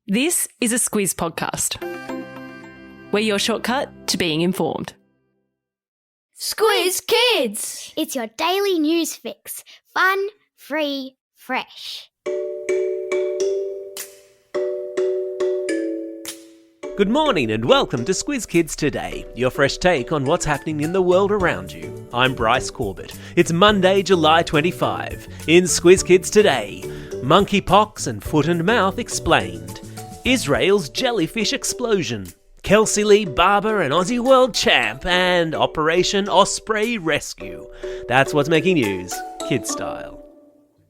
This is a Squiz podcast. We're your shortcut to being informed. Squiz Kids! It's your daily news fix. Fun, free, fresh. Good morning and welcome to Squiz Kids Today, your fresh take on what's happening in the world around you. I'm Bryce Corbett. It's Monday, July 25. In Squiz Kids Today, monkeypox and foot and mouth explained. Israel's jellyfish explosion. Kelsey Lee Barber and Aussie World Champ, and Operation Osprey Rescue. That's what's making news, kid style.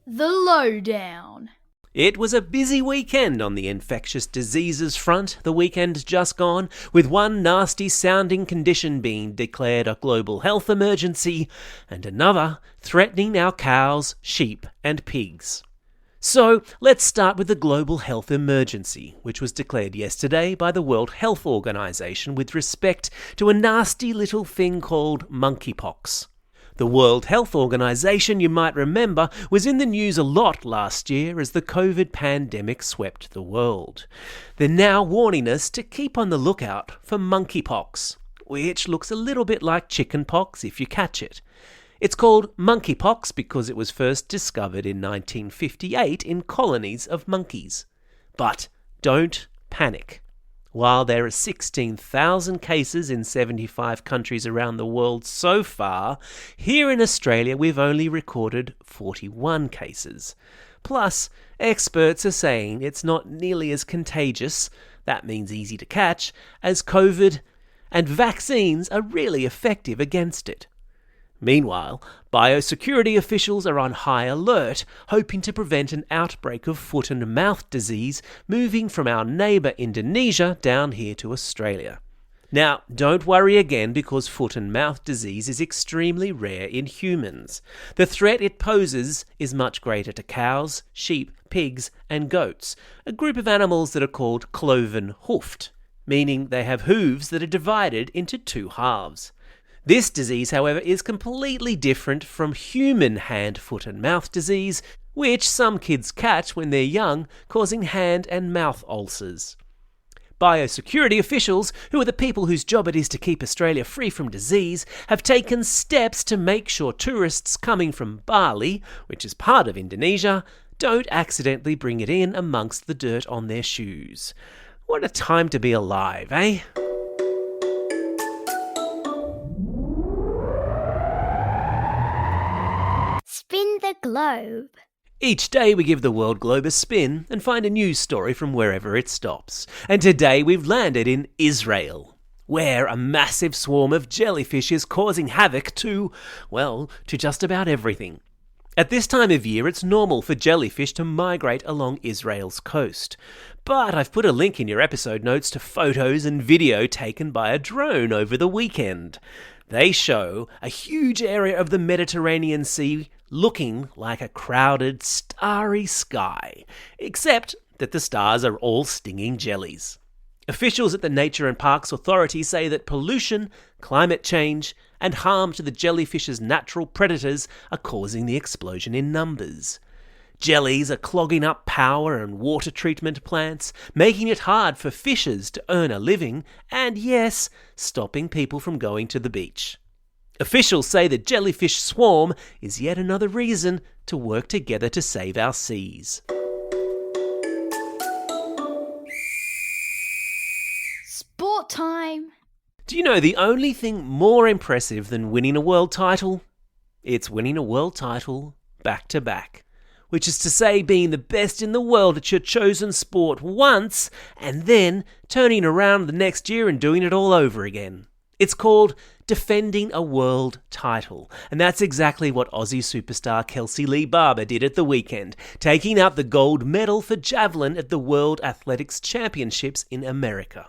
The Lowdown. It was a busy weekend on the infectious diseases front, the weekend just gone, with one nasty sounding condition being declared a global health emergency, and another threatening our cows, sheep and pigs. So, let's start with the global health emergency, which was declared yesterday by the World Health Organization with respect to a nasty little thing called monkeypox. The World Health Organization, you might remember, was in the news a lot last year as the COVID pandemic swept the world. They're now warning us to keep on the lookout for monkeypox, which looks a little bit like chickenpox if you catch it. It's called monkeypox because it was first discovered in 1958 in colonies of monkeys. But don't panic. While there are 16,000 cases in 75 countries around the world so far, here in Australia we've only recorded 41 cases. Plus, experts are saying it's not nearly as contagious, that means easy to catch, as COVID, and vaccines are really effective against it. Meanwhile, biosecurity officials are on high alert, hoping to prevent an outbreak of foot and mouth disease moving from our neighbour Indonesia down here to Australia. Now, don't worry again because foot and mouth disease is extremely rare in humans. The threat it poses is much greater to cows, sheep, pigs and goats, a group of animals that are called cloven-hoofed, meaning they have hooves that are divided into two halves. This disease, however, is completely different from human hand, foot and mouth disease, which some kids catch when they're young, causing hand and mouth ulcers. Biosecurity officials, who are the people whose job it is to keep Australia free from disease, have taken steps to make sure tourists coming from Bali, which is part of Indonesia, don't accidentally bring it in amongst the dirt on their shoes. What a time to be alive, eh? Spin the globe. Each day we give the world globe a spin and find a news story from wherever it stops. And today we've landed in Israel, where a massive swarm of jellyfish is causing havoc to just about everything. At this time of year, it's normal for jellyfish to migrate along Israel's coast. But I've put a link in your episode notes to photos and video taken by a drone over the weekend. They show a huge area of the Mediterranean Sea looking like a crowded, starry sky, except that the stars are all stinging jellies. Officials at the Nature and Parks Authority say that pollution, climate change, and harm to the jellyfish's natural predators are causing the explosion in numbers. Jellies are clogging up power and water treatment plants, making it hard for fishers to earn a living, and yes, stopping people from going to the beach. Officials say the jellyfish swarm is yet another reason to work together to save our seas. Sport time. Do you know the only thing more impressive than winning a world title? It's winning a world title back to back. Which is to say being the best in the world at your chosen sport once and then turning around the next year and doing it all over again. It's called defending a world title, and that's exactly what Aussie superstar Kelsey Lee Barber did at the weekend, taking out the gold medal for javelin at the World Athletics Championships in America.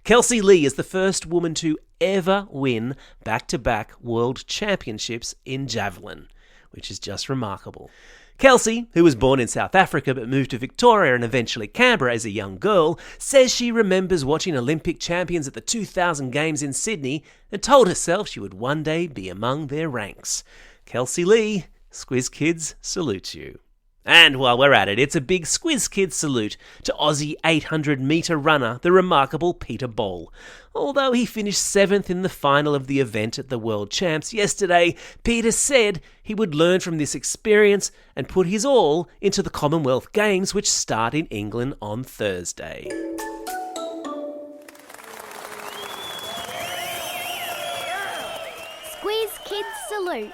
Kelsey Lee is the first woman to ever win back-to-back world championships in javelin, which is just remarkable. Kelsey, who was born in South Africa but moved to Victoria and eventually Canberra as a young girl, says she remembers watching Olympic champions at the 2000 Games in Sydney and told herself she would one day be among their ranks. Kelsey Lee, Squiz Kids salutes you. And while we're at it, it's a big Squiz Kids salute to Aussie 800-metre runner, the remarkable Peter Bol. Although he finished 7th in the final of the event at the World Champs yesterday, Peter said he would learn from this experience and put his all into the Commonwealth Games, which start in England on Thursday. Squiz Kids salutes.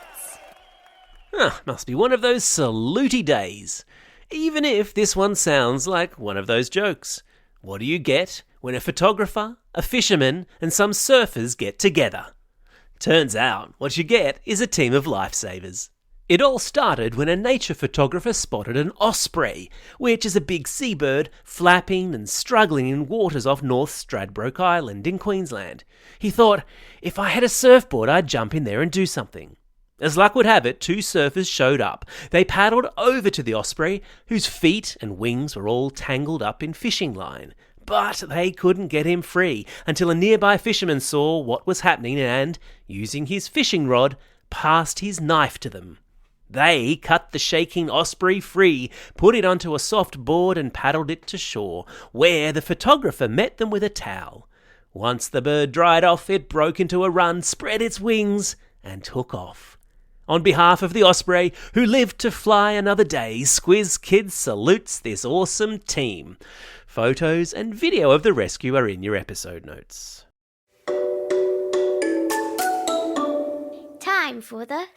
Must be one of those salutey days. Even if this one sounds like one of those jokes. What do you get when a photographer, a fisherman, and some surfers get together? Turns out what you get is a team of lifesavers. It all started when a nature photographer spotted an osprey, which is a big seabird flapping and struggling in waters off North Stradbroke Island in Queensland. He thought, if I had a surfboard, I'd jump in there and do something. As luck would have it, 2 surfers showed up. They paddled over to the osprey, whose feet and wings were all tangled up in fishing line. But they couldn't get him free until a nearby fisherman saw what was happening and, using his fishing rod, passed his knife to them. They cut the shaking osprey free, put it onto a soft board and paddled it to shore, where the photographer met them with a towel. Once the bird dried off, it broke into a run, spread its wings, and took off. On behalf of the osprey, who lived to fly another day, Squiz Kids salutes this awesome team. Photos and video of the rescue are in your episode notes. Time for the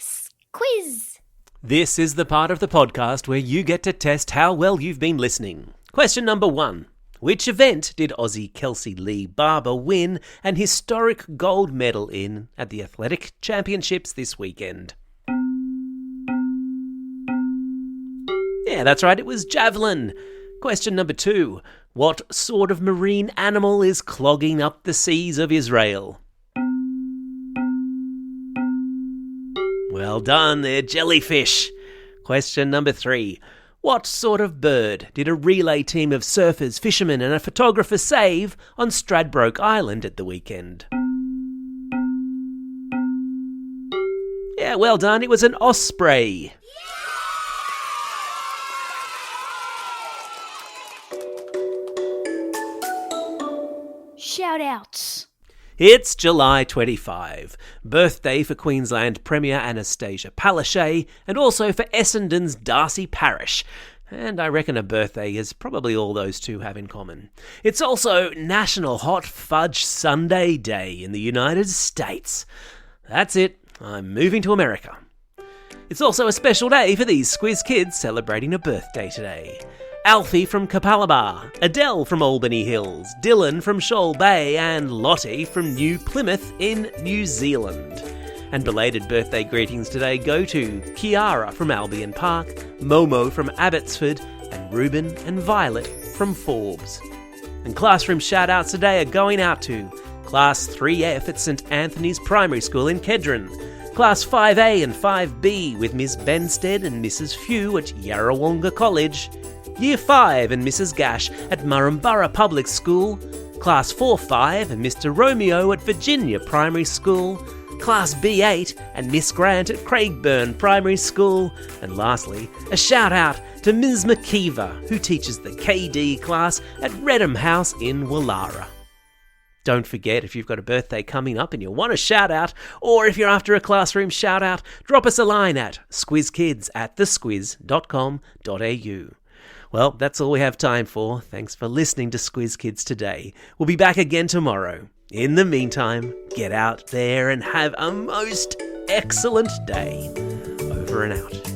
quiz. This is the part of the podcast where you get to test how well you've been listening. Question number 1. Which event did Aussie Kelsey Lee Barber win an historic gold medal in at the Athletic Championships this weekend? Yeah, that's right, it was javelin. Question number 2. What sort of marine animal is clogging up the seas of Israel? Well done, they're jellyfish. Question number 3. What sort of bird did a relay team of surfers, fishermen and a photographer save on Stradbroke Island at the weekend? Yeah, well done, it was an osprey. Shout-outs. It's July 25, birthday for Queensland Premier Anastasia Palaszczuk and also for Essendon's Darcy Parish. And I reckon a birthday is probably all those two have in common. It's also National Hot Fudge Sundae Day in the United States. That's it, I'm moving to America. It's also a special day for these Squiz Kids celebrating a birthday today. Alfie from Capalaba, Adele from Albany Hills, Dylan from Shoal Bay, and Lottie from New Plymouth in New Zealand. And belated birthday greetings today go to Kiara from Albion Park, Momo from Abbotsford, and Ruben and Violet from Forbes. And classroom shout-outs today are going out to Class 3F at St Anthony's Primary School in Kedron, Class 5A and 5B with Miss Benstead and Mrs Few at Yarrawonga College, Year 5 and Mrs Gash at Murrumburra Public School, Class 4-5 and Mr Romeo at Virginia Primary School, Class B8 and Miss Grant at Craigburn Primary School, and lastly, a shout out to Ms McKeever, who teaches the KD class at Redham House in Wallara. Don't forget, if you've got a birthday coming up and you want a shout out, or if you're after a classroom shout out, drop us a line at squizkids@thesquiz.com.au. Well, that's all we have time for. Thanks for listening to Squiz Kids today. We'll be back again tomorrow. In the meantime, get out there and have a most excellent day. Over and out.